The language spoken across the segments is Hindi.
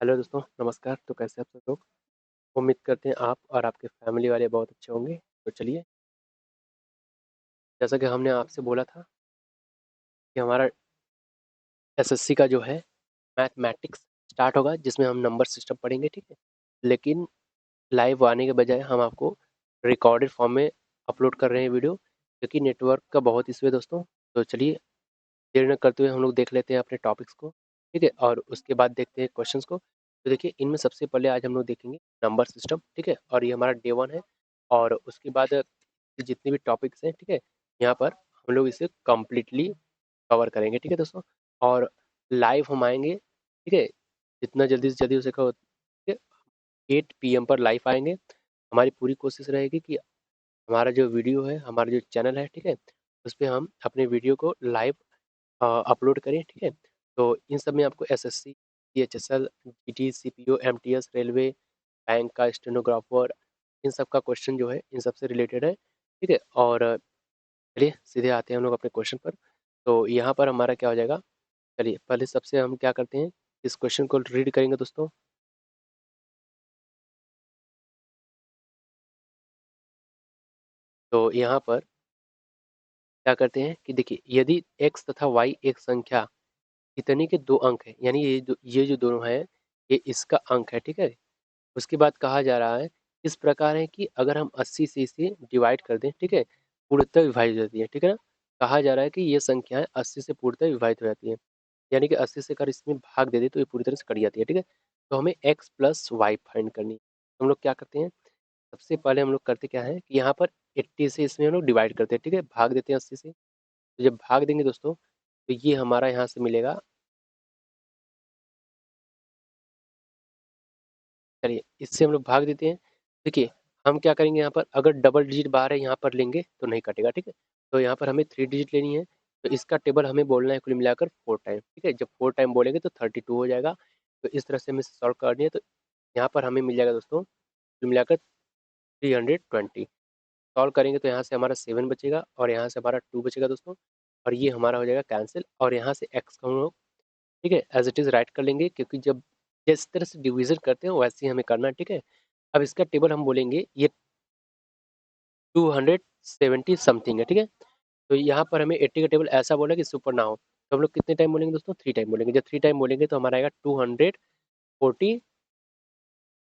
हेलो दोस्तों, नमस्कार। तो कैसे आप सब लोग? उम्मीद करते हैं आप और आपके फैमिली वाले बहुत अच्छे होंगे। तो चलिए, जैसा कि हमने आपसे बोला था कि हमारा एसएससी का जो है मैथमेटिक्स स्टार्ट होगा, जिसमें हम नंबर सिस्टम पढ़ेंगे, ठीक है। लेकिन लाइव आने के बजाय हम आपको रिकॉर्डेड फॉर्म में अपलोड कर रहे हैं वीडियो, क्योंकि नेटवर्क का बहुत इशू है दोस्तों। तो चलिए, देर न करते हुए हम लोग देख लेते हैं अपने टॉपिक्स को, ठीक है, और उसके बाद देखते हैं क्वेश्चंस को। तो देखिए, इनमें सबसे पहले आज हम लोग देखेंगे नंबर सिस्टम, ठीक है, और ये हमारा डे वन है। और उसके बाद जितने भी टॉपिक्स हैं, ठीक है, यहाँ पर हम लोग इसे कम्प्लीटली कवर करेंगे, ठीक है दोस्तों। और लाइव हम आएंगे, ठीक है, जितना जल्दी से जल्दी हो सके, ठीक है, 8 PM पर लाइव आएंगे। हमारी पूरी कोशिश रहेगी कि हमारा जो वीडियो है, हमारा जो चैनल है, ठीक है, उस पर हम अपने वीडियो को लाइव अपलोड करें, ठीक है। तो इन सब में आपको SSC, CHSL, GT, CPO, MTS, railway, bank का स्टेनोग्राफर, इन सब का क्वेश्चन जो है इन सब से रिलेटेड है, ठीक है। और चलिए सीधे आते हैं हम लोग अपने क्वेश्चन पर। तो यहाँ पर हमारा क्या हो जाएगा, चलिए पहले सबसे हम क्या करते हैं, इस क्वेश्चन को रीड करेंगे दोस्तों। तो यहाँ पर क्या करते हैं कि देखिए, यदि x तथा y एक संख्या इतने के दो अंक है, यानी ये जो दोनों है, ये इसका अंक है, ठीक है। उसके बाद कहा जा रहा है, इस प्रकार है कि अगर हम 80 से इसे डिवाइड कर दें, ठीक है, पूर्णतः विभाजित हो जाती है, ठीक है ना। कहा जा रहा है कि ये संख्याएं 80 से पूर्णतः विभाजित हो जाती है, यानी कि 80 से अगर इसमें भाग दे दे तो ये पूरी तरह से कट जाती है, ठीक है। तो हमें x प्लस वाई फाइंड करनी है। हम लोग क्या करते हैं, सबसे पहले हम लोग करते क्या है कि यहाँ पर 80 से इसमें हम लोग डिवाइड करते हैं, ठीक है, भाग देते हैं 80 से। तो जब भाग देंगे दोस्तों, तो ये हमारा यहाँ से मिलेगा। चलिए, इससे हम लोग भाग देते हैं। देखिए, हम क्या करेंगे, यहाँ पर अगर डबल डिजिट बाहर है यहाँ पर लेंगे तो नहीं कटेगा, ठीक है। तो यहाँ पर हमें 3 डिजिट लेनी है। तो इसका टेबल हमें बोलना है कुल मिलाकर 4 टाइम, ठीक है। जब 4 टाइम बोलेंगे तो 32 हो जाएगा। तो इस तरह से हमें सॉल्व करनी है। तो यहाँ पर हमें मिल जाएगा दोस्तों कुल मिलाकर 320। सॉल्व करेंगे तो यहाँ से हमारा 7 बचेगा और यहाँ से हमारा 2 बचेगा दोस्तों। और ये हमारा हो जाएगा कैंसिल, और यहाँ से एक्स को हम लोग, ठीक है, एज इट इज़ राइट कर लेंगे, क्योंकि जब जिस तरह से डिवीजन करते हैं वैसे ही हमें करना है, ठीक है। अब इसका टेबल हम बोलेंगे ये 270 समथिंग है, ठीक है। तो यहाँ पर हमें 80 का टेबल ऐसा बोला कि इससे ऊपर ना हो। तो हम लोग कितने टाइम बोलेंगे दोस्तों, 3 टाइम बोलेंगे। जब 3 टाइम बोलेंगे तो हमारा आएगा 240,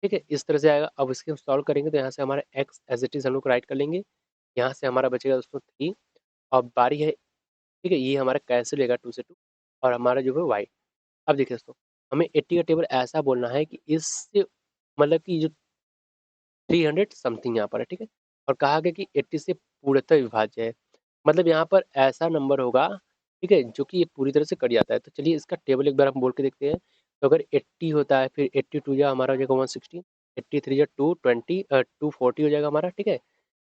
ठीक है, इस तरह से आएगा। अब इसके हम सॉल्व करेंगे तो यहाँ से हमारा एक्स एज इट इज़ हम लोग राइट कर लेंगे। यहाँ से हमारा बचेगा दोस्तों 3। अब बारी है, ठीक है, ये हमारा कैंसिल होगा 2 से 2, और हमारा जो है वाई। अब देखिए दोस्तों, हमें 80 का टेबल ऐसा बोलना है कि इससे मतलब कि जो 300 समथिंग यहाँ पर है, ठीक है। और कहा गया कि 80 से पूर्णतः विभाज्य है, मतलब यहाँ पर ऐसा नंबर होगा, ठीक है, जो कि ये पूरी तरह से कट जाता है। तो चलिए इसका टेबल एक बार हम बोल के देखते हैं। तो अगर 80 होता है, फिर 82 जा हमारा हो जाएगा 116, 83 जा 220, 240 हो जाएगा हमारा, ठीक है।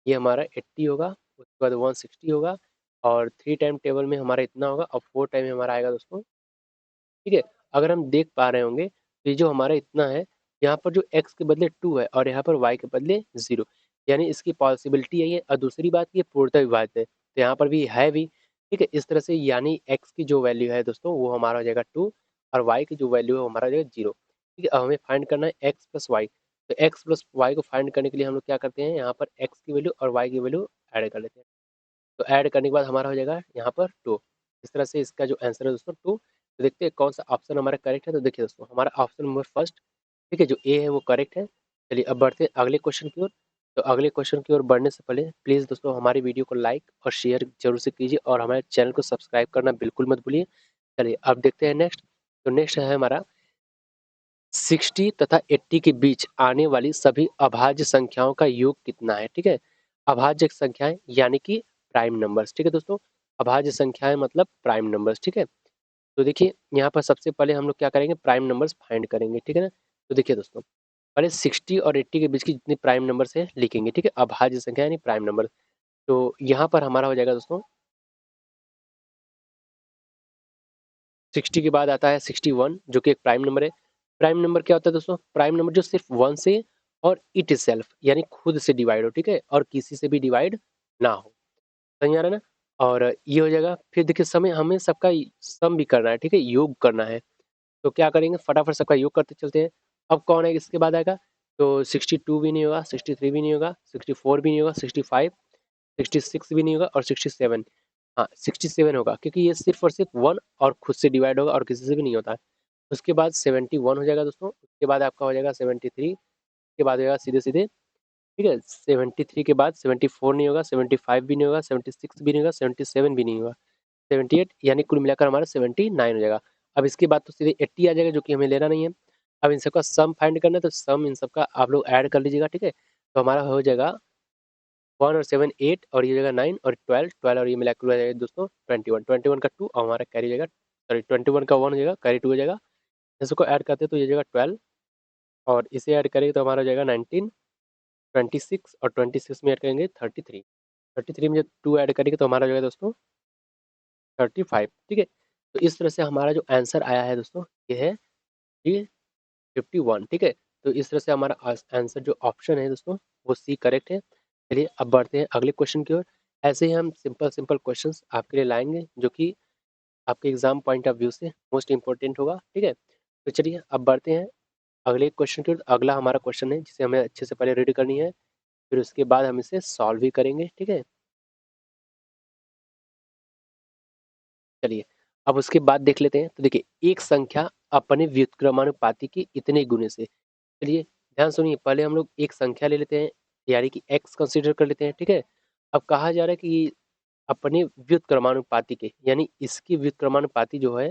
ये हमारा 80 होगा, उसके बाद 160 होगा, और 3 टाइम टेबल में हमारा इतना होगा, और 4 टाइम में हमारा आएगा दोस्तों, ठीक है। अगर हम देख पा रहे होंगे तो ये जो हमारा इतना है, यहाँ पर जो x के बदले 2 है और यहाँ पर y के बदले 0, यानी इसकी पॉसिबिलिटी है ये। और दूसरी बात, ये पूर्णतः विभाज्य है, तो यहाँ पर भी है भी, ठीक है। इस तरह से यानी x की जो वैल्यू है दोस्तों वो हमारा हो जाएगा 2, और y की जो वैल्यू है वो हमारा हो जाएगा 0, ठीक है। अब हमें फाइंड करना है x प्लस वाई। तो x प्लस वाई को फाइंड करने के लिए हम लोग क्या करते हैं, यहाँ पर x की वैल्यू और y की वैल्यू ऐड कर लेते हैं। तो ऐड करने के बाद हमारा हो जाएगा यहाँ पर 2। इस तरह से इसका जो आंसर है दोस्तों 2। तो देखते हैं कौन सा ऑप्शन हमारा करेक्ट है। तो देखिए दोस्तों, हमारा ऑप्शन नंबर फर्स्ट, ठीक है, जो ए है वो करेक्ट है। चलिए अब बढ़ते हैं अगले क्वेश्चन की ओर। तो अगले क्वेश्चन की ओर बढ़ने से पहले प्लीज़ दोस्तों हमारी वीडियो को लाइक और शेयर जरूर से कीजिए, और हमारे चैनल को सब्सक्राइब करना बिल्कुल मत भूलिए। चलिए अब देखते हैं नेक्स्ट। तो नेक्स्ट है हमारा 60 तथा 80 के बीच आने वाली सभी अभाज्य संख्याओं का योग कितना है, ठीक है। अभाज्य संख्याएं यानी कि प्राइम नंबर्स, ठीक है दोस्तों। अभाज्य संख्याएं मतलब प्राइम नंबर्स, ठीक है। तो देखिए, यहाँ पर सबसे पहले हम लोग क्या करेंगे, प्राइम नंबर्स फाइंड करेंगे, ठीक है ना। तो देखिए दोस्तों, पहले 60 और 80 के बीच की जितनी प्राइम नंबर्स है लिखेंगे, ठीक है, अभाज्य संख्या यानी प्राइम नंबर। तो यहाँ पर हमारा हो जाएगा दोस्तों, 60 के बाद आता है 61, जो कि एक प्राइम नंबर है। प्राइम नंबर क्या होता है दोस्तों, प्राइम नंबर जो सिर्फ 1 से और इट सेल्फ यानी खुद से डिवाइड हो, ठीक है, और किसी से भी डिवाइड ना हो। सही आ रहा है ना। और ये हो जाएगा। फिर देखिए, समय हमें सबका सम भी करना है, ठीक है, योग करना है। तो क्या करेंगे, फटाफट सबका योग करते चलते हैं। अब कौन है इसके बाद आएगा, तो 62 भी नहीं होगा, 63 भी नहीं होगा, 64 भी नहीं होगा, 65, 66 भी नहीं होगा और 67। हाँ 67 होगा, क्योंकि ये सिर्फ और सिर्फ वन और खुद से डिवाइड होगा और किसी से भी नहीं होता है। उसके बाद 71 हो जाएगा दोस्तों, उसके बाद आपका हो जाएगा 73, के बाद हो जाएगा सीधे सीधे, ठीक है 73 के बाद 74 नहीं होगा, 75 भी नहीं होगा, 76 भी नहीं होगा, 77 भी नहीं होगा, 78, यानी कुल मिलाकर हमारा 79 हो जाएगा। अब इसके बाद तो सीधे 80 आ जाएगा, जो कि हमें लेना नहीं है। अब इन सबका सम फाइंड करना है, तो सम इन सबका आप लोग ऐड कर लीजिएगा, ठीक है। तो हमारा हो जाएगा 1 और 7 8, और ये हो जाएगा 9 और 12 12, और ये मिला के हो जाएगा दोस्तों 21 21 का 2, और हमारा कैरी हो जाएगा, सॉरी 21 का 1 हो जाएगा, कैरी 2 हो जाएगा। इसको ऐड करते हैं तो ये हो जाएगा 12, और इसे ऐड करेंगे तो हमारा हो जाएगा 19, 26, और 26 में ऐड करेंगे 33, 33 में जब 2 ऐड करेंगे तो हमारा हो जाएगा दोस्तों 35, ठीक है। तो इस तरह से हमारा जो आंसर आया है दोस्तों, ये है ये 51, ठीक है। तो इस तरह से हमारा आंसर जो ऑप्शन है दोस्तों, वो सी करेक्ट है। चलिए अब बढ़ते हैं अगले क्वेश्चन की ओर। ऐसे ही हम सिंपल सिंपल क्वेश्चंस आपके लिए लाएंगे, जो कि आपके एग्जाम पॉइंट ऑफ व्यू से मोस्ट इंपॉर्टेंट होगा, ठीक है। तो चलिए अब बढ़ते हैं अगले क्वेश्चन की ओर। अगला हमारा क्वेश्चन है जिसे हमें अच्छे से पहले रीड करनी है, फिर उसके बाद हम इसे सॉल्व भी करेंगे, ठीक है। चलिए अब उसके बाद देख लेते हैं। तो देखिए, एक संख्या अपने व्युत्क्रमानुपाती की इतने गुने से, चलिए ध्यान सुनिए, पहले हम लोग एक संख्या ले लेते हैं, यानी कि x कंसीडर कर लेते हैं, ठीक है। अब कहा जा रहा है कि अपने व्युत्क्रमानुपाती के, यानी इसकी व्युत्क्रमानुपाती जो है,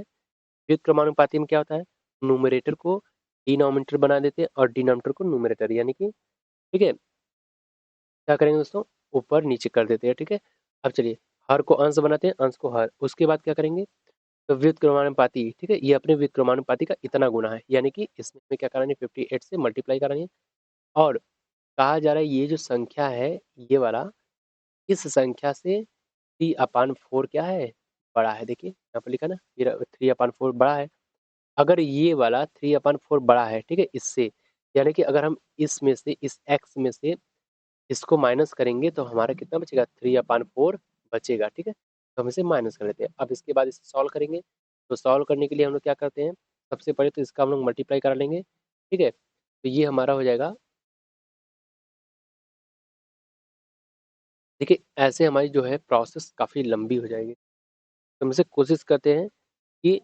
व्युत्क्रमानुपाती में क्या होता है, न्यूमरेटर को डिनोमिनेटर बना देते हैं और डिनोमिनेटर को न्यूमरेटर, यानी कि ठीक है, क्या करेंगे दोस्तों, ऊपर नीचे कर देते हैं, ठीक है। अब चलिए, हर को अंश बनाते हैं, अंश को हर, उसके बाद क्या करेंगे, तो व्युत्क्रमानुपाती, ठीक है, ये अपने व्युत्क्रमानुपाती का इतना गुना है, यानी कि इसमें हमें क्या करानी है, 58 से मल्टीप्लाई करानी है। और कहा जा रहा है ये जो संख्या है, ये वाला, इस संख्या से 3/4 क्या है, बड़ा है। देखिए यहाँ पर लिखा ना, 3/4 बड़ा है। अगर ये वाला 3/4 बड़ा है, ठीक है, इससे, यानी कि अगर हम इसमें से, इस x में से इसको माइनस करेंगे तो हमारा कितना बचेगा, 3/4 बचेगा, ठीक है। तो हम इसे माइनस कर लेते हैं। अब इसके बाद इसे सॉल्व करेंगे। तो सॉल्व करने के लिए हम लोग क्या करते हैं, सबसे पहले तो इसका हम लोग मल्टीप्लाई करा लेंगे, ठीक है। तो ये हमारा हो जाएगा, देखिए ऐसे हमारी जो है प्रोसेस काफ़ी लंबी हो जाएगी। तो हम इसे कोशिश करते हैं कि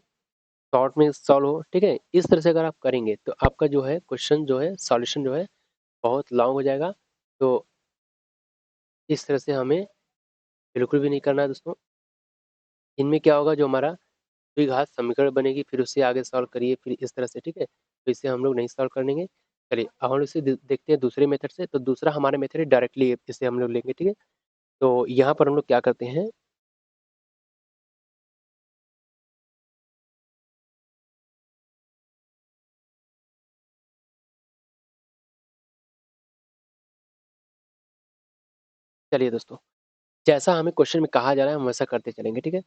शॉर्ट में सॉल्व हो, ठीक है। इस तरह से अगर आप करेंगे तो आपका जो है क्वेश्चन जो है, सॉल्यूशन जो है, बहुत लॉन्ग हो जाएगा। तो इस तरह से हमें बिल्कुल भी नहीं करना है दोस्तों। इनमें क्या होगा, जो हमारा द्विघात समीकरण बनेगी, फिर उससे आगे सॉल्व करिए, फिर इस तरह से, ठीक है। तो इसे हम लोग नहीं सॉल्व करेंगे। चलिए अब हम लोग इसे देखते हैं दूसरे मेथड से। तो दूसरा हमारा मेथड है डायरेक्टली इसे हम लोग लेंगे, ठीक है। तो यहाँ पर हम लोग क्या करते हैं, चलिए दोस्तों, जैसा हमें क्वेश्चन में कहा जा रहा है हम वैसा करते चलेंगे, ठीक है।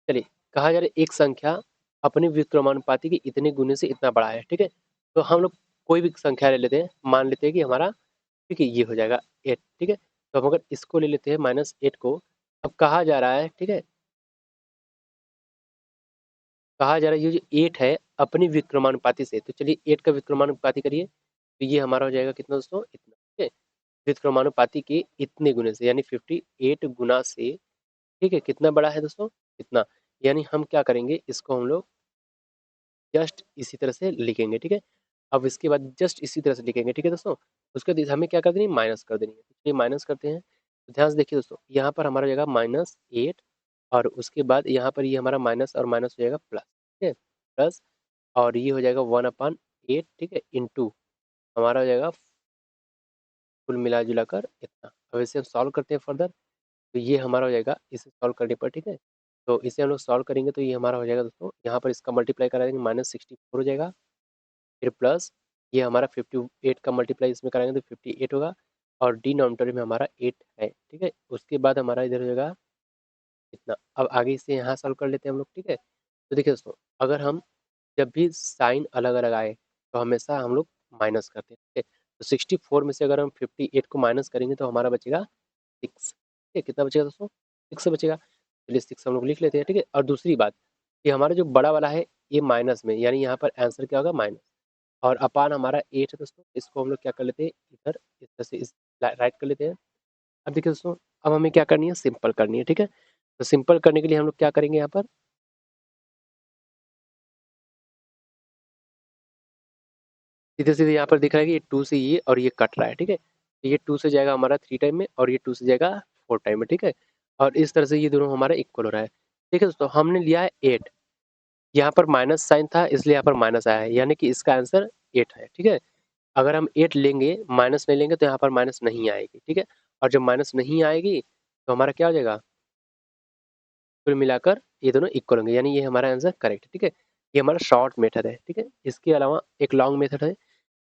चलिए, कहा जा रहा है एक संख्या अपने व्युत्क्रमानुपाती के इतने गुने से इतना बड़ा है, ठीक है। तो हम लोग कोई भी संख्या ले लेते हैं, मान लेते हैं कि हमारा, ठीक है, ये हो जाएगा 8, ठीक है। तो हम अगर इसको ले लेते हैं -8 को, अब कहा जा रहा है, ठीक है, कहा जा रहा है ये जो 8 है अपनी व्युत्क्रमानुपाती से, तो चलिए 8 का व्युत्क्रमानुपाती करिए, तो ये हमारा हो जाएगा कितना दोस्तों, इतना, ठीक है। व्युत्क्रमानुपाती के इतने गुने से, यानी 58 गुना से, ठीक है, कितना बड़ा है दोस्तों, इतना। यानी हम क्या करेंगे, इसको हम लोग जस्ट इसी तरह से लिखेंगे, ठीक है। अब इसके बाद जस्ट इसी तरह से लिखेंगे, ठीक है दोस्तों। उसके बाद हमें क्या कर देनी है, माइनस कर देनी है। तो ये माइनस करते हैं, तो ध्यान से देखिए दोस्तों, यहाँ पर हमारा हो जाएगा -8, और उसके बाद यहाँ पर ये हमारा माइनस और माइनस हो जाएगा प्लस, ठीक है, प्लस, और ये हो जाएगा 1/8, ठीक है, इंटू हमारा हो जाएगा कुल मिला जुला कर इतना। अब इसे हम सॉल्व करते हैं फर्दर, तो ये हमारा हो जाएगा इसे सॉल्व करने पर, ठीक है। तो इसे हम लोग सॉल्व करेंगे तो ये हमारा हो जाएगा दोस्तों, यहाँ पर इसका मल्टीप्लाई करा देंगे, -64 हो जाएगा, फिर प्लस ये हमारा 58 का मल्टीप्लाई इसमें कराएंगे तो 58 होगा, और डिनोमिनेटर में हमारा 8 है, ठीक है। उसके बाद हमारा इधर हो जाएगा इतना। अब आगे इसे यहाँ सॉल्व कर लेते हैं हम लोग, ठीक है। तो देखिए दोस्तों, अगर हम जब भी साइन अलग अलग आए तो हमेशा हम लोग माइनस करते हैं, ठीक है। तो 64 में से अगर हम 58 को माइनस करेंगे तो हमारा बचेगा 6, ठीक है। कितना बचेगा दोस्तों, 6 बचेगा। चलिए 6 हम लोग लिख लेते हैं, ठीक है। और दूसरी बात, ये हमारा जो बड़ा वाला है ये माइनस में, यानी यहाँ पर आंसर क्या होगा माइनस, और अपान हमारा 8 है दोस्तों, इसको हम लोग क्या कर लेते हैं इधर इस तरह से इस राइट कर लेते हैं। अब देखिए दोस्तों, अब हमें क्या करनी है, सिंपल करनी है, ठीक है। तो सिंपल करने के लिए हम लोग क्या करेंगे, यहाँ पर सीधे सीधे यहाँ पर दिख रहा है कि ये 2 से ये और ये कट रहा है, ठीक है। तो ये 2 से जाएगा हमारा 3 टाइम में और ये 2 से जाएगा 4 टाइम में, ठीक है। और इस तरह से ये दोनों हमारा इक्वल हो रहा है, ठीक है दोस्तों। हमने लिया है 8, यहाँ पर माइनस साइन था इसलिए यहाँ पर माइनस आया है, यानी कि इसका आंसर 8 है, ठीक है। अगर हम 8 लेंगे, माइनस नहीं लेंगे तो यहाँ पर माइनस नहीं आएगी, ठीक है। और जब माइनस नहीं आएगी तो हमारा क्या हो जाएगा, कुल मिलाकर ये दोनों इक्वल होंगे, यानी ये हमारा आंसर करेक्ट है, ठीक है। ये हमारा शॉर्ट मेथड है, ठीक है। इसके अलावा एक लॉन्ग मेथड है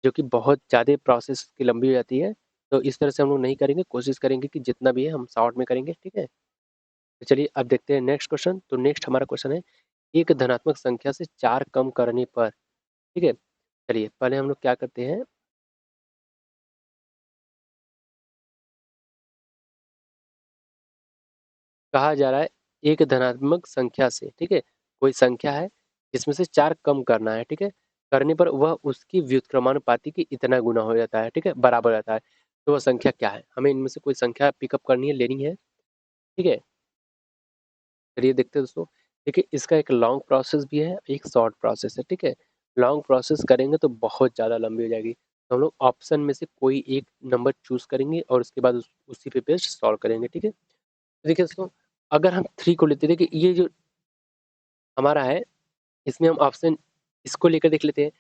जो कि बहुत ज़्यादा प्रोसेस की लंबी हो जाती है, तो इस तरह से हम लोग नहीं करेंगे, कोशिश करेंगे कि जितना भी है हम शॉर्ट में करेंगे, ठीक है। तो चलिए अब देखते हैं नेक्स्ट क्वेश्चन। तो नेक्स्ट हमारा क्वेश्चन है, एक धनात्मक संख्या से 4 कम करने पर, ठीक है। चलिए पहले हम लोग क्या करते हैं, कहा जा रहा है एक धनात्मक संख्या से, ठीक है, कोई संख्या है जिसमें से 4 कम करना है, ठीक है। करने पर वह उसकी व्युत्क्रमानुपाती की इतना गुना हो जाता है, ठीक है, बराबर रहता है। तो वह संख्या क्या है, हमें इनमें से कोई संख्या पिकअप करनी है, लेनी है, ठीक है। चलिए देखते हैं दोस्तों। देखिए इसका एक लॉन्ग प्रोसेस भी है, एक शॉर्ट प्रोसेस है, ठीक है। लॉन्ग प्रोसेस करेंगे तो बहुत ज़्यादा लंबी हो जाएगी, तो हम लोग ऑप्शन में से कोई एक नंबर चूज करेंगे और उसके बाद उसी पे पेस्ट सॉल्व करेंगे, ठीक है। तो देखिए दोस्तों, अगर हम 3 को लेते हैं, देखिए ये जो हमारा है, इसमें हम ऑप्शन इसको लेकर देख लेते हैं।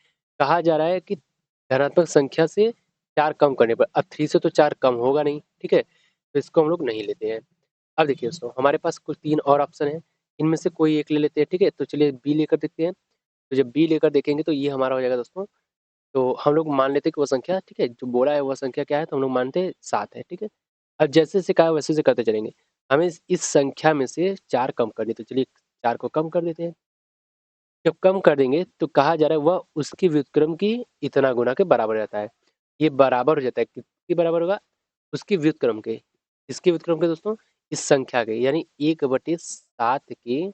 कहा जा रहा है कि धनात्मक संख्या से 4 कम करने पर, अब 3 से तो 4 कम होगा नहीं, ठीक है, तो इसको हम लोग नहीं लेते हैं। अब देखिए दोस्तों, हमारे पास कुछ 3 और ऑप्शन है, इनमें से कोई एक ले लेते हैं, ठीक है। तो चलिए बी लेकर देखते हैं। तो जब बी लेकर देखेंगे तो ये हमारा हो जाएगा दोस्तों। तो हम लोग मान लेते हैं कि वो संख्या, ठीक है, जो बोला है वह संख्या क्या है, तो हम लोग मानते हैं 7 है, ठीक है। अब जैसे से कहा वैसे से करते चलेंगे, हमें इस संख्या में से 4 कम करनी, तो चलिए 4 को कम कर देते हैं। जब कम कर देंगे तो कहा जा रहा है वह उसकी व्युत्क्रम की इतना गुना के बराबर रहता है। ये बराबर हो जाता है, किसके बराबर होगा, उसकी व्युत्क्रम के, इसके व्युत्क्रम के दोस्तों, इस संख्या के, यानी 1/7 के,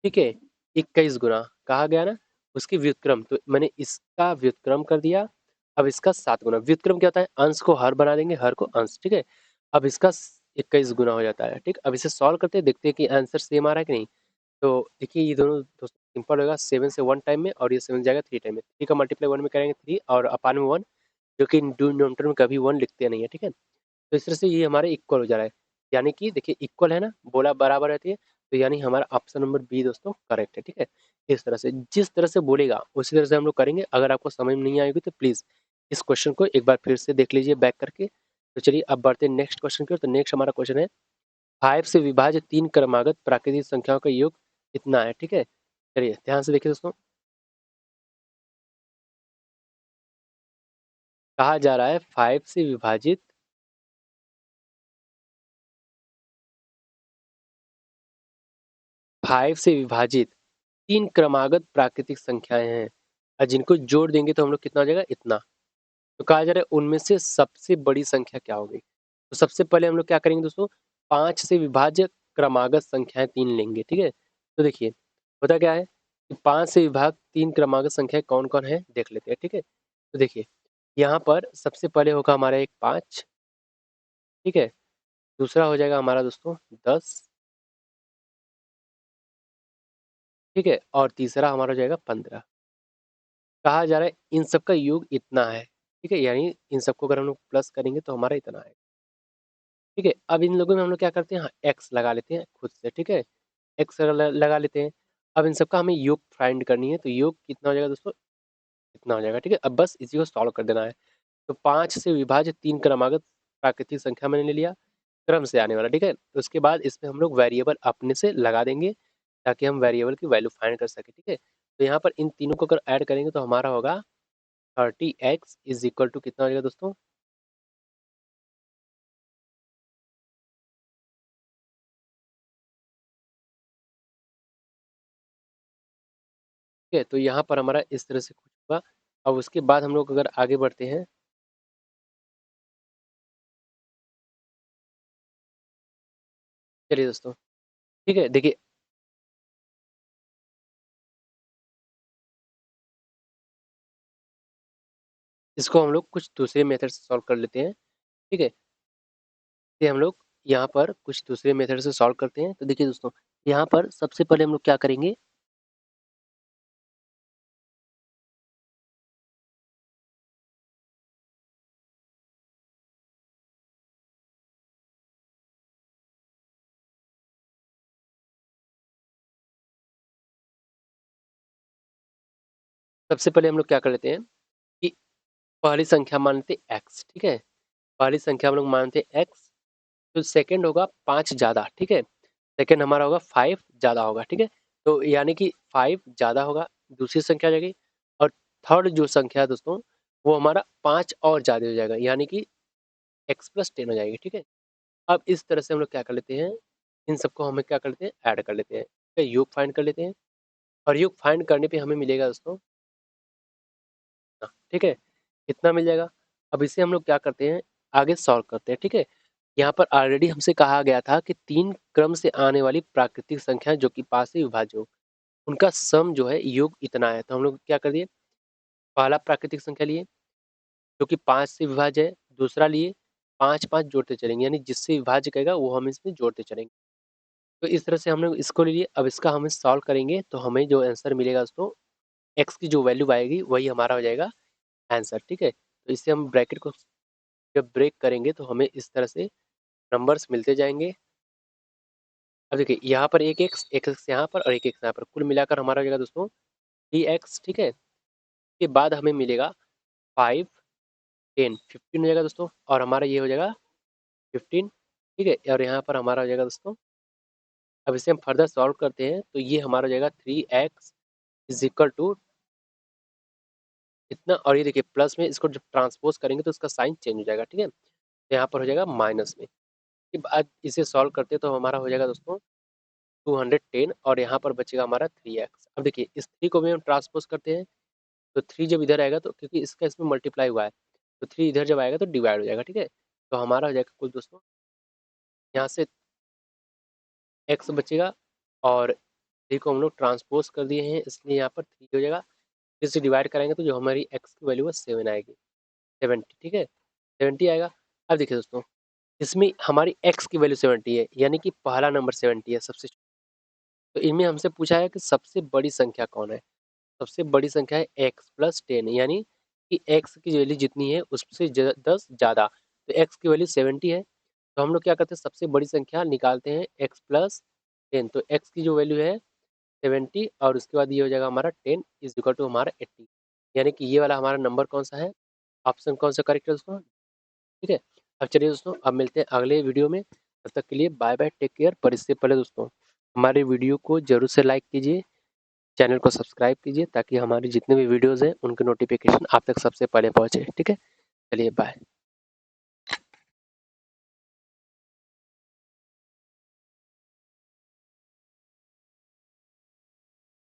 ठीक है, 21 गुना कहा गया ना, उसकी व्युत्क्रम, तो मैंने इसका व्युत्क्रम कर दिया। अब इसका 7 गुना, व्युत्क्रम क्या होता है, अंश को हर बना देंगे, हर को अंश, ठीक है। अब इसका 21 गुना हो जाता है, ठीक। अब इसे सॉल्व करते हैं, देखते हैं कि आंसर सेम आ रहा है कि नहीं। तो देखिए ये दोनों दोस्तों सिंपल होगा, 7 से 1 टाइम में और ये 7 जाएगा 3 टाइम में, 3 का मल्टीप्लाई 1 में करेंगे 3 और अपान में 1, जो कि डिनोमिनेटर में कभी 1 लिखते नहीं है, ठीक है। तो इस तरह से ये हमारे इक्वल हो जा रहा है, यानी कि देखिए इक्वल है ना, बोला बराबर रहती है, तो यानी हमारा ऑप्शन नंबर बी दोस्तों करेक्ट है, ठीक है। इस तरह से जिस तरह से बोलेगा उसी तरह से हम लोग करेंगे। अगर आपको समझ में नहीं आएगी तो प्लीज़ इस क्वेश्चन को एक बार फिर से देख लीजिए बैक करके। तो चलिए अब बढ़ते हैं नेक्स्ट क्वेश्चन की ओर। तो नेक्स्ट हमारा क्वेश्चन है, 5 से विभाज्य 3 क्रमागत प्राकृतिक संख्याओं का योग कितना है, ठीक है। चलिए ध्यान से देखिए दोस्तों, कहा जा रहा है 5 से विभाजित 3 क्रमागत प्राकृतिक संख्याएं हैं और जिनको जोड़ देंगे तो हम लोग कितना हो जाएगा, इतना। तो कहा जा रहा है उनमें से सबसे बड़ी संख्या क्या होगी। तो सबसे पहले हम लोग क्या करेंगे दोस्तों, 5 से विभाज्य क्रमागत संख्याएं 3 लेंगे, ठीक है। तो देखिए होता क्या है कि 5 से विभाग 3 क्रमागत संख्याएं कौन कौन है देख लेते हैं, ठीक है। तो देखिए यहाँ पर सबसे पहले होगा हमारा एक 5, ठीक है। दूसरा हो जाएगा हमारा दोस्तों 10, ठीक है। और तीसरा हमारा हो जाएगा 15। कहा जा रहा है इन सब का योग इतना है, ठीक है, यानी इन सबको अगर हम लोग प्लस करेंगे तो हमारा इतना है, ठीक है। अब इन लोगों में हम लोग क्या करते हैं, हाँ, एक्स लगा लेते हैं खुद से, ठीक है, एक्स लगा लेते हैं। अब इन सबका हमें योग फाइंड करनी है, तो योग कितना हो जाएगा दोस्तों, इतना हो जाएगा, ठीक है। अब बस इसी को सॉल्व कर देना है। तो 5 से विभाजित 3 क्रमागत प्राकृतिक संख्या मैंने ले लिया, क्रम से आने वाला, ठीक है। तो उसके बाद इसमें हम लोग वेरिएबल अपने से लगा देंगे ताकि हम वेरिएबल की वैल्यू फाइंड कर सकें, ठीक है। तो यहाँ पर इन तीनों को अगर ऐड करेंगे तो हमारा होगा 30x इज इक्वल टू कितना हो जाएगा दोस्तों, ठीक है। तो यहाँ पर हमारा इस तरह से कुछ होगा। अब उसके बाद हम लोग अगर आगे बढ़ते हैं, चलिए दोस्तों, ठीक है। देखिए इसको हम लोग कुछ दूसरे मेथड से सॉल्व कर लेते हैं। ठीक है, तो हम लोग यहाँ पर कुछ दूसरे मेथड से सॉल्व करते हैं। तो देखिए दोस्तों, यहाँ पर सबसे पहले हम लोग क्या करेंगे, सबसे पहले हम लोग क्या कर लेते हैं कि पहली संख्या मानते x। ठीक है, पहली संख्या हम लोग मानते x, तो सेकंड होगा 5 ज्यादा। ठीक है, सेकंड हमारा होगा 5 ज्यादा होगा। ठीक है, तो यानी कि 5 ज्यादा होगा, दूसरी संख्या आ जाएगी। और थर्ड जो संख्या है दोस्तों, वो हमारा 5 और ज्यादा हो जाएगा, यानी कि x+10 हो जाएगी। ठीक है, अब इस तरह से हम लोग क्या कर लेते हैं, इन सबको हमें क्या कर लेते हैं, ऐड कर लेते हैं। ठीक है, योग फाइंड कर लेते हैं, और योग फाइंड करने पे हमें मिलेगा दोस्तों, ठीक है, कितना मिल जाएगा। अब इसे हम लोग क्या करते हैं, आगे सॉल्व करते हैं। ठीक है, यहाँ पर ऑलरेडी हमसे कहा गया था कि 3 क्रम से आने वाली प्राकृतिक संख्या जो कि 5 से विभाज्य हो, उनका सम जो है योग इतना है। तो हम लोग क्या कर दिए, पहला प्राकृतिक संख्या लिए जो कि 5 से विभाज्य है, दूसरा लिए 5 5 जोड़ते चलेंगे, यानी जिससे विभाज्य कहेगा वो हम इसमें जोड़ते चलेंगे। तो इस तरह से हम लोग इसको ले लिए। अब इसका हमें सॉल्व करेंगे तो हमें जो आंसर मिलेगा दोस्तों, एक्स की जो वैल्यू आएगी वही हमारा हो जाएगा आंसर। ठीक है, तो इससे हम ब्रैकेट को जब ब्रेक करेंगे तो हमें इस तरह से नंबर्स मिलते जाएंगे। अब देखिए यहाँ पर एक एक्स यहाँ पर और एक एक्स यहाँ पर, कुल मिलाकर हमारा हो जाएगा दोस्तों 3x। ठीक है, के बाद हमें मिलेगा 5 10 15 हो जाएगा दोस्तों, और हमारा ये हो जाएगा 15। ठीक है, और यहाँ पर हमारा हो जाएगा दोस्तों, अब इसे हम फर्दर सॉल्व करते हैं तो ये हमारा हो जाएगा 3x इज इक्वल टू इतना, और ये देखिए प्लस में इसको जब ट्रांसपोज करेंगे तो इसका साइन चेंज हो जाएगा। ठीक है, तो यहाँ पर हो जाएगा माइनस में। अब आज इसे सॉल्व करते हैं तो हमारा हो जाएगा दोस्तों 210, और यहाँ पर बचेगा हमारा 3x। अब देखिए इस 3 को भी हम ट्रांसपोज करते हैं, तो 3 जब इधर आएगा, तो क्योंकि इसका इसमें मल्टीप्लाई हुआ है, तो 3 इधर जब आएगा तो डिवाइड हो जाएगा। ठीक है, तो हमारा हो जाएगा कुल दोस्तों, यहाँ से x बचेगा, और 3 को हम लोग ट्रांसपोज कर दिए हैं, इसलिए यहाँ पर 3 हो जाएगा। फिर से डिवाइड कराएंगे तो जो हमारी x की वैल्यू है 7 आएगी, 70। ठीक है, 70 आएगा। अब देखिए दोस्तों, इसमें हमारी x की वैल्यू 70 है, यानी कि पहला नंबर 70 है सबसे। तो इनमें हमसे पूछा है कि सबसे बड़ी संख्या कौन है। सबसे बड़ी संख्या है x+10, यानी कि x की वैल्यू जितनी है उससे 10 ज़्यादा। तो x की वैल्यू 70 है, तो हम लोग क्या करते हैं, सबसे बड़ी संख्या निकालते हैं x+10। तो x की जो वैल्यू है 70, और उसके बाद ये हो जाएगा हमारा 10 इज इक्वल टू हमारा 80, यानी कि ये वाला हमारा नंबर कौन सा है, ऑप्शन कौन सा करेक्ट है दोस्तों। ठीक है, अब चलिए दोस्तों, अब मिलते हैं अगले वीडियो में। तब तक के लिए बाय बाय, टेक केयर। पर इससे पहले दोस्तों, हमारे वीडियो को जरूर से लाइक कीजिए, चैनल को सब्सक्राइब कीजिए, ताकि हमारी जितने भी वीडियोज़ हैं उनके नोटिफिकेशन आप तक सबसे पहले पहुँचे। ठीक है, चलिए बाय।